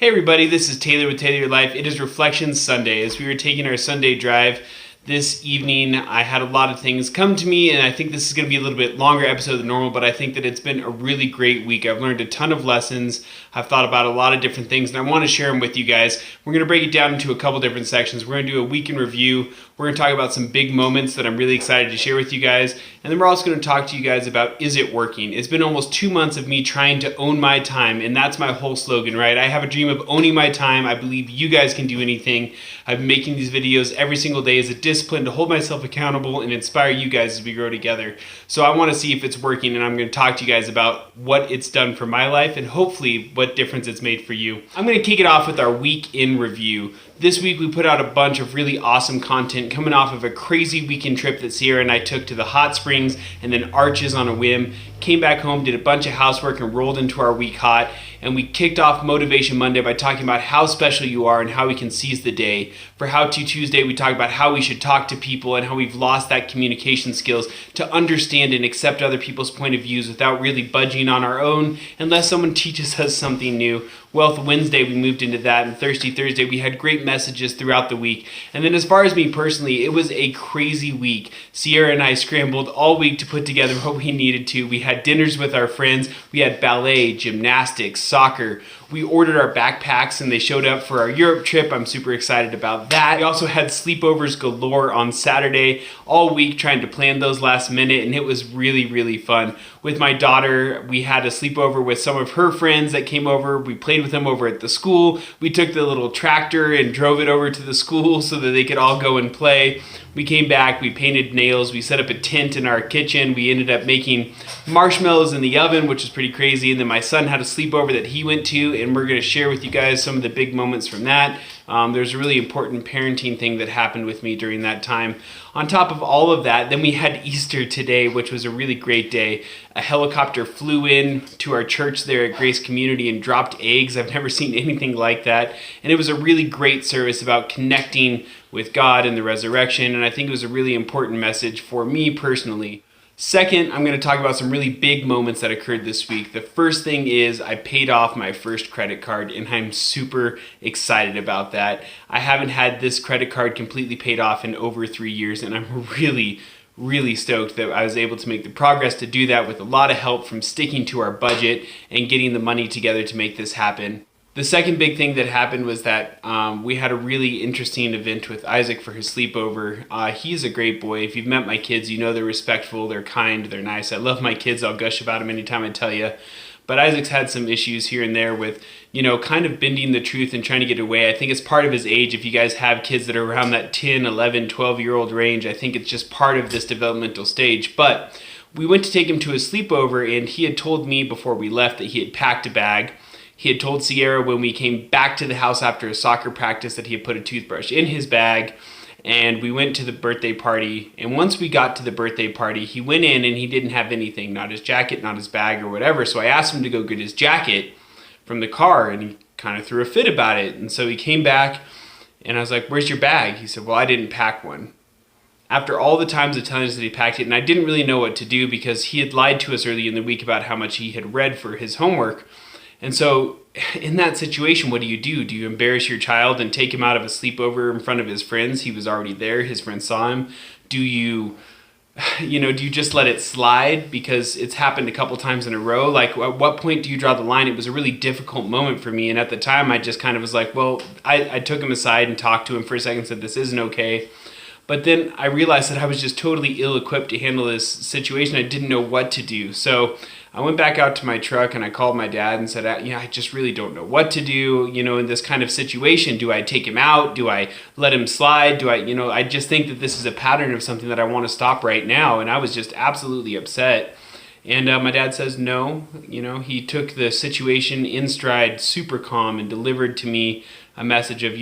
Hey everybody, this is Taylor with Taylor Your Life. It is Reflections Sunday. As we were taking our Sunday drive this evening, I had a lot of things come to me, and I think this is going to be a little bit longer episode than normal, but I think that it's been a really great week. I've learned a ton of lessons. I've thought about a lot of different things, and I want to share them with you guys. We're going to break it down into a couple different sections. We're going to do a week in review. We're going to talk about some big moments that I'm really excited to share with you guys. And then we're also going to talk to you guys about, is it working? It's been almost 2 months of me trying to own my time, and that's my whole slogan, right? I have a dream of owning my time. I believe you guys can do anything. I've been making these videos every single day as a discipline to hold myself accountable and inspire you guys as we grow together. So I want to see if it's working, and I'm going to talk to you guys about what it's done for my life and hopefully what difference it's made for you. I'm going to kick it off with our week in review. This week we put out a bunch of really awesome content coming off of a crazy weekend trip that Sierra and I took to the hot springs and then Arches on a whim. Came back home, did a bunch of housework, and rolled into our week hot. And we kicked off Motivation Monday by talking about how special you are and how we can seize the day. For How To Tuesday, we talked about how we should talk to people and how we've lost that communication skills to understand and accept other people's point of views without really budging on our own unless someone teaches us something new. Wealth Wednesday, we moved into that, and Thirsty Thursday, we had great messages throughout the week. And then as far as me personally, it was a crazy week. Sierra and I scrambled all week to put together what we needed to. We had dinners with our friends, we had ballet, gymnastics, soccer. We ordered our backpacks and they showed up for our Europe trip. I'm super excited about that. We also had sleepovers galore on Saturday, all week trying to plan those last minute, and it was really, really fun. With my daughter, we had a sleepover with some of her friends that came over. We played with them over at the school. We took the little tractor and drove it over to the school so that they could all go and play. We came back, we painted nails, we set up a tent in our kitchen. We ended up making marshmallows in the oven, which is pretty crazy. And then my son had a sleepover that he went to, and we're going to share with you guys some of the big moments from that. There's a really important parenting thing that happened with me during that time. On top of all of that, then we had Easter today, which was a really great day. A helicopter flew in to our church there at Grace Community and dropped eggs. I've never seen anything like that. And it was a really great service about connecting with God and the resurrection. And I think it was a really important message for me personally. Second, I'm going to talk about some really big moments that occurred this week. The first thing is I paid off my first credit card, and I'm super excited about that. I haven't had this credit card completely paid off in over 3 years, and I'm really stoked that I was able to make the progress to do that with a lot of help from sticking to our budget and getting the money together to make this happen. The second big thing that happened was that we had a really interesting event with Isaac for his sleepover. He's a great boy. If you've met my kids, you know they're respectful, they're kind, they're nice. I love my kids. I'll gush about them anytime I tell you. But Isaac's had some issues here and there with, kind of bending the truth and trying to get away. I think it's part of his age. If you guys have kids that are around that 10, 11, 12-year-old range, I think it's just part of this developmental stage. But we went to take him to a sleepover, and he had told me before we left that he had packed a bag. He had told Sierra when we came back to the house after a soccer practice that he had put a toothbrush in his bag, and we went to the birthday party. And once we got to the birthday party, he went in and he didn't have anything, not his jacket, not his bag or whatever. So I asked him to go get his jacket from the car, and he kind of threw a fit about it. And so he came back and I was like, "Where's your bag?" He said, "Well, I didn't pack one." After all the times of telling us that he packed it, and I didn't really know what to do because he had lied to us early in the week about how much he had read for his homework. And so in that situation, what do you do? Do you embarrass your child and take him out of a sleepover in front of his friends? He was already there. His friends saw him. Do you just let it slide because it's happened a couple times in a row? Like, at what point do you draw the line? It was a really difficult moment for me. And at the time, I just kind of was like, well, I took him aside and talked to him for a second and said, this isn't okay. But then I realized that I was just totally ill-equipped to handle this situation. I didn't know what to do. So I went back out to my truck and I called my dad and said, I just really don't know what to do, in this kind of situation. Do I take him out? Do I let him slide? I just think that this is a pattern of something that I want to stop right now. And I was just absolutely upset. And my dad says, no, he took the situation in stride, super calm, and delivered to me a message of,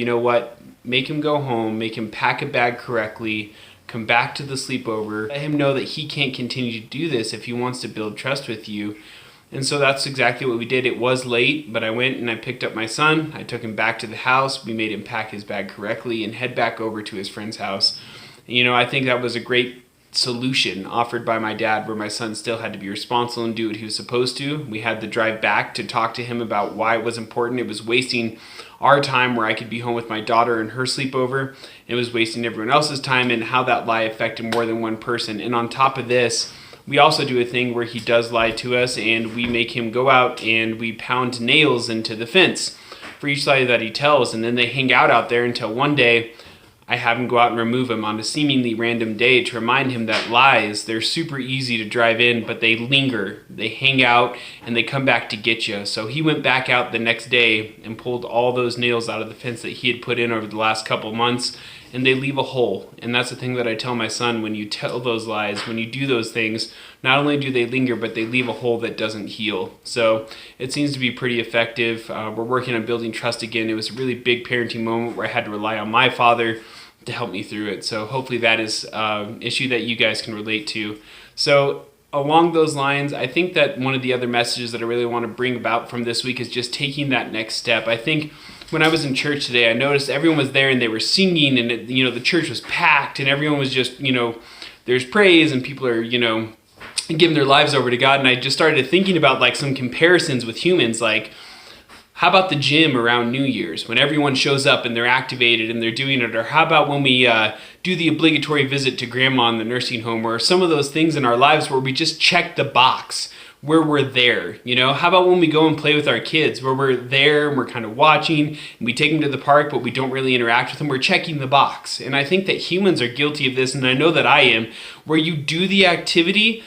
make him go home, make him pack a bag correctly, come back to the sleepover, let him know that he can't continue to do this if he wants to build trust with you. And so that's exactly what we did. It was late, but I went and I picked up my son. I took him back to the house. We made him pack his bag correctly and head back over to his friend's house. I think that was a great solution offered by my dad where my son still had to be responsible and do what he was supposed to. We had to drive back to talk to him about why it was important. It was wasting our time where I could be home with my daughter and her sleepover. It was wasting everyone else's time, and how that lie affected more than one person. And on top of this, we also do a thing where he does lie to us, and we make him go out and we pound nails into the fence for each lie that he tells, and then they hang out there until one day I have him go out and remove them on a seemingly random day to remind him that lies, they're super easy to drive in, but they linger. They hang out and they come back to get you. So he went back out the next day and pulled all those nails out of the fence that he had put in over the last couple months, and they leave a hole. And that's the thing that I tell my son: when you tell those lies, when you do those things, not only do they linger, but they leave a hole that doesn't heal. So it seems to be pretty effective. We're working on building trust again. It was a really big parenting moment where I had to rely on my father to help me through it. So hopefully that is an issue that you guys can relate to. So along those lines, I think that one of the other messages that I really want to bring about from this week is just taking that next step. I think when I was in church today, I noticed everyone was there and they were singing, and the church was packed, and everyone was just, there's praise and people are, giving their lives over to God. And I just started thinking about like some comparisons with humans, like, how about the gym around New Year's when everyone shows up and they're activated and they're doing it? Or how about when we do the obligatory visit to grandma in the nursing home, or some of those things in our lives where we just check the box where we're there? How about when we go and play with our kids, where we're there and we're kind of watching and we take them to the park, but we don't really interact with them? We're checking the box. And I think that humans are guilty of this, and I know that I am, where you do the activity,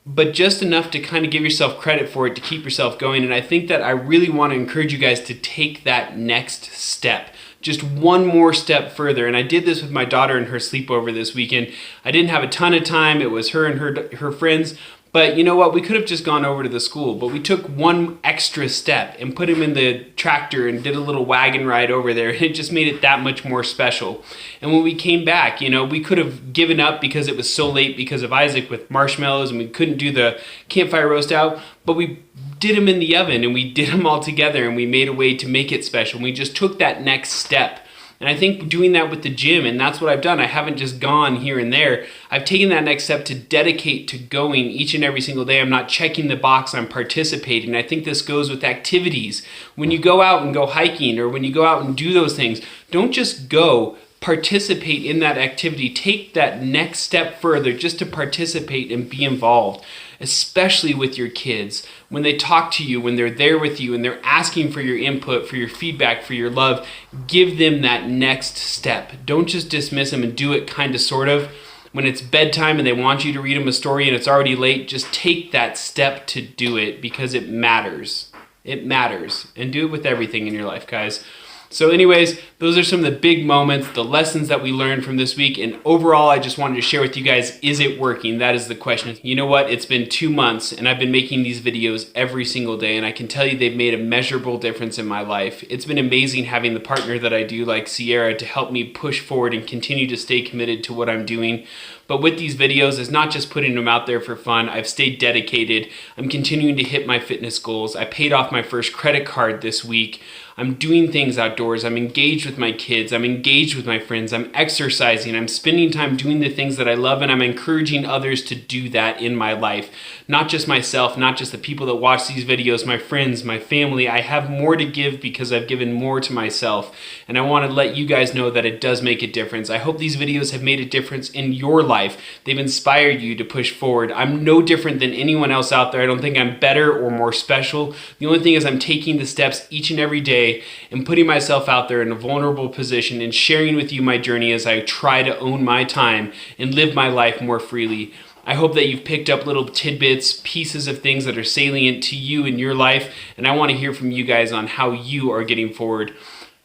but just enough to kind of give yourself credit for it to keep yourself going. And I think that I really want to encourage you guys to take that next step, just one more step further. And I did this with my daughter and her sleepover this weekend. I didn't have a ton of time. It was her and her friends. But you know what? We could have just gone over to the school, but we took one extra step and put him in the tractor and did a little wagon ride over there. It just made it that much more special. And when we came back, we could have given up because it was so late because of Isaac with marshmallows, and we couldn't do the campfire roast out, but we did them in the oven and we did them all together, and we made a way to make it special. We just took that next step. And I think doing that with the gym, and that's what I've done. I haven't just gone here and there. I've taken that next step to dedicate to going each and every single day. I'm not checking the box, I'm participating. I think this goes with activities. When you go out and go hiking, or when you go out and do those things, don't just go. Participate in that activity. Take that next step further just to participate and be involved, especially with your kids. When they talk to you, when they're there with you and they're asking for your input, for your feedback, for your love, give them that next step. Don't just dismiss them and do it kind of sort of. When it's bedtime and they want you to read them a story and it's already late, just take that step to do it, because it matters. It matters. And do it with everything in your life, guys. So anyways, those are some of the big moments, the lessons that we learned from this week. And overall, I just wanted to share with you guys, is it working? That is the question. You know what? It's been 2 months and I've been making these videos every single day, and I can tell you they've made a measurable difference in my life. It's been amazing having the partner that I do, like Sierra, to help me push forward and continue to stay committed to what I'm doing. But with these videos, it's not just putting them out there for fun. I've stayed dedicated. I'm continuing to hit my fitness goals. I paid off my first credit card this week. I'm doing things outdoors. I'm engaged with my kids. I'm engaged with my friends. I'm exercising. I'm spending time doing the things that I love, and I'm encouraging others to do that in my life. Not just myself, not just the people that watch these videos, my friends, my family. I have more to give because I've given more to myself, and I want to let you guys know that it does make a difference. I hope these videos have made a difference in your life. They've inspired you to push forward. I'm no different than anyone else out there. I don't think I'm better or more special. The only thing is I'm taking the steps each and every day and putting myself out there in a vulnerable position and sharing with you my journey as I try to own my time and live my life more freely. I hope that you've picked up little tidbits, pieces of things that are salient to you in your life, and I want to hear from you guys on how you are getting forward.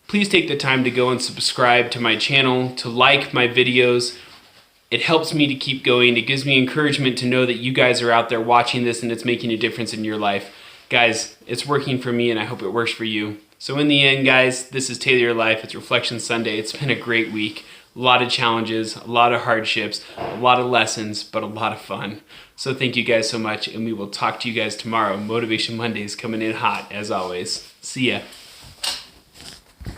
Please take the time to go and subscribe to my channel, to like my videos. It helps me to keep going. It gives me encouragement to know that you guys are out there watching this and it's making a difference in your life. Guys, it's working for me and I hope it works for you. So in the end, guys, this is Tailor Your Life. It's Reflection Sunday. It's been a great week. A lot of challenges, a lot of hardships, a lot of lessons, but a lot of fun. So thank you guys so much, and we will talk to you guys tomorrow. Motivation Monday is coming in hot, as always. See ya.